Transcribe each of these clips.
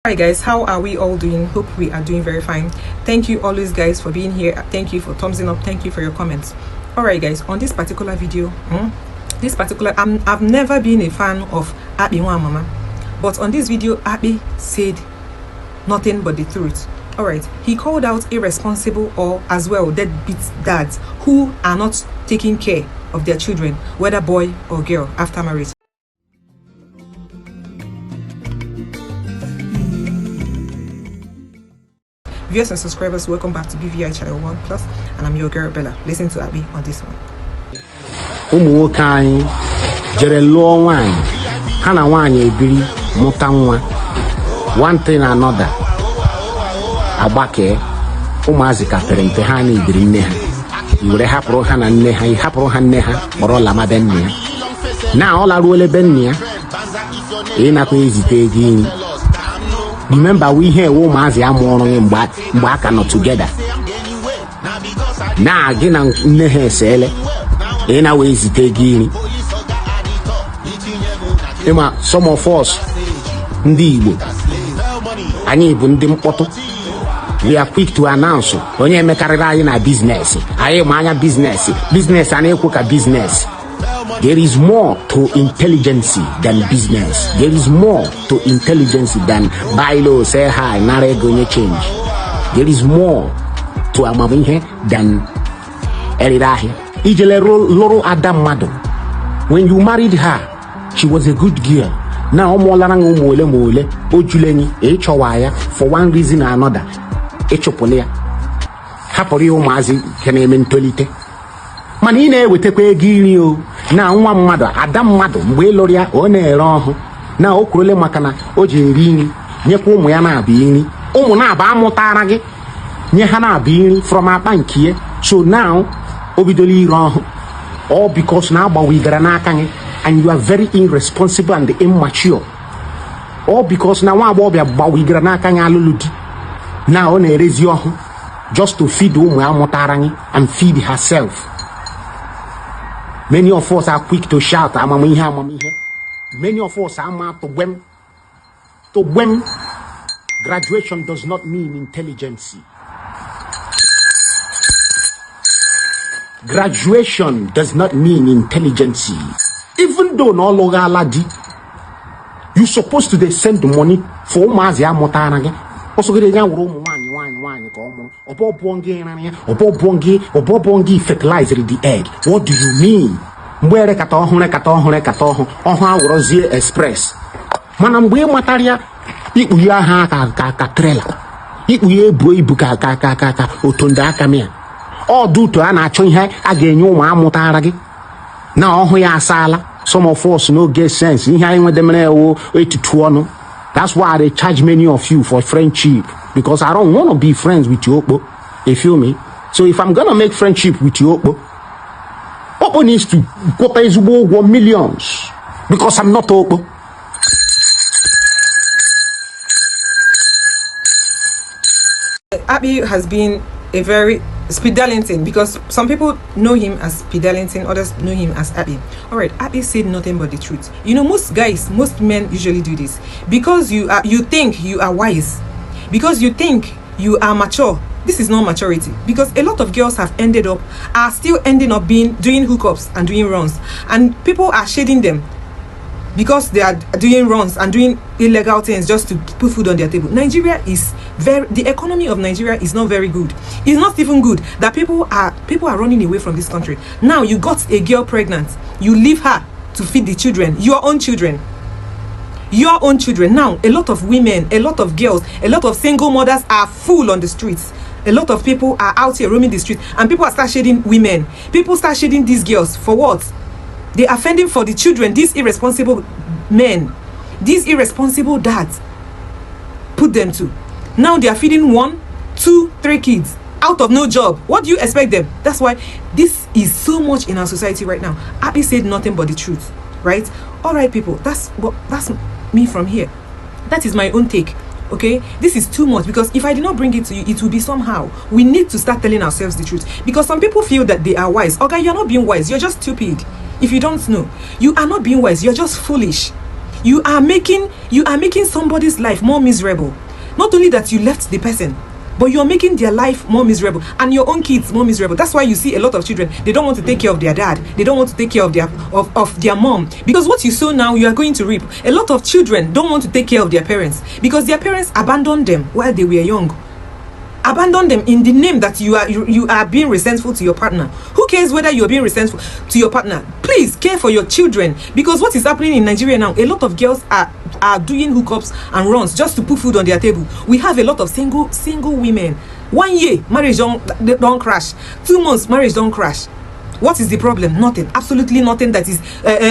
Hi guys, how are we all doing? Hope we are doing very fine. Thank you always guys for being here. Thank you for thumbsing up. Thank you for your comments. Alright guys, on this particular video, I've never been a fan of Abi Mama, but on this video Abi said nothing but the truth. Alright, he called out irresponsible or as well deadbeat dads who are not taking care of their children, whether boy or girl, after marriage. Viewers and subscribers, welcome back to BVI Channel 1 Plus, and I'm your girl Bella. Listen to Abi on this one. Umuwokai jere lụọ nwanyị ha na nwanyị ebiri mụta nwa one thing another agbake ụmụazị ka pere mpe ha na ibiri nne ha iwere hapụrụ ha na nne ha ihapụrụ ha nne ha kpọrọ lama be nne ya na ọ laruole be nne ya ịnakwa ezite ego inyi. Remember we here ụmụazị amụọrụ mgbe aka nọ together na gị na nne ha esele na we zite gị ịma some of us ndị Igbo anyị bụ ndị mkpọtụ. We are quick to announce onye emekarịrị anyị na business anyị ma anya business a na-ekwu ka business. There is more to intelligence than business. There is more to intelligence than buy low, say hi, nare gonye change. There is more to amamihe than erirahi. Ijele loro Adam Mado. When you married her, she was a good girl. Now molarang mole ojuleni echowaya for one reason or another. Echopolea. Hapori umazi kene mentolite. Man ị na-ewetekwa ego iri o na nwa mmadụ ada mmadụ mgbe ịlụrụ ya ọ na-ere ọhụ na o kwurule maka na o ji eri nri nyekwa ụmụ ya na-abịa nri ụmụ na-aba amụtara gị nye ha na-abịa nri from akpa nke ya. So now o bidola ire ọhụ all because na agbawigara n'aka gị and you are very irresponsible and immature. All because na nwa agbọghọbịa gbawigara n'aka gị alụlụ di na ọ na-erezi ọhụ just to feed ụmụ ya amụtara gị and feed herself. Many of us are quick to shout, amamihe. Many of us are to when graduation does not mean intelligence. Graduation does not mean intelligence. Even though no longer aladi, you're supposed to send the money for mazia motanage. Also get a room wine obobongi fertilizer the egg. What do you mean? Mbere katoho rozie express mana mgbe mataria ikpuya ha ka trailer ikpuye ibu ka otonda aka mia ọ duto a na-achọ ihe a ga-enye ụmụ amụtara gị na ọhụ ya asala. Some of us no get sense ihe anyị nwedemere ewo etutu ọnụ. That's why they charge many of you for friendship, because I don't want to be friends with you. You feel me? So if I'm gonna make friendship with you, Opo needs to go pay millions, because I'm not Opo. Abi has been a very Darlington, because some people know him as Darlington, others know him as Abi. Alright, Abi said nothing but the truth. You know, most men usually do this because you think you are wise, because you think you are mature. This is not maturity, because a lot of girls are still ending up doing hookups and doing runs, and people are shading them because they are doing runs and doing illegal things just to put food on their table. The economy of Nigeria is not very good. It's not even good that people are running away from this country. Now you got a girl pregnant, you leave her to feed the children, your own children. Now a lot of women, a lot of girls, a lot of single mothers are full on the streets. A lot of people are out here roaming the streets, and people start shading women. People start shading these girls for what? They are fending for the children. These irresponsible men, these irresponsible dads put them to. Now they are feeding 1, 2, 3 kids out of no job. What do you expect them? That's why this is so much in our society right now. Abi said nothing but the truth, right? All right, people, that's me from here. That is my own take. Okay, this is too much, because if I did not bring it to you, it will be somehow. We need to start telling ourselves the truth, because some people feel that they are wise. Okay, you're not being wise, you're just stupid. If you don't know, you are not being wise, you're just foolish. you are making somebody's life more miserable. Not only that you left the person, but you're making their life more miserable and your own kids more miserable. That's why you see a lot of children, they don't want to take care of their dad. They don't want to take care of their mom. Because what you sow now, you are going to reap. A lot of children don't want to take care of their parents because their parents abandoned them while they were young. Abandon them in the name that you are being resentful to your partner. Who cares whether you're being resentful to your partner? Please care for your children, because what is happening in Nigeria now, a lot of girls are doing hookups and runs just to put food on their table. We have a lot of single women. 1 year marriage don't crash. 2 months marriage don't crash. What is the problem? Nothing. Absolutely nothing. That is,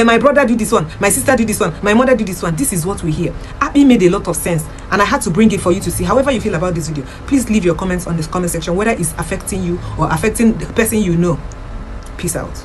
my brother do this one, my sister do this one, my mother do this one. This is what we hear. Abby made a lot of sense, and I had to bring it for you to see. However you feel about this video, please leave your comments on this comment section, whether it's affecting you or affecting the person you know. Peace out.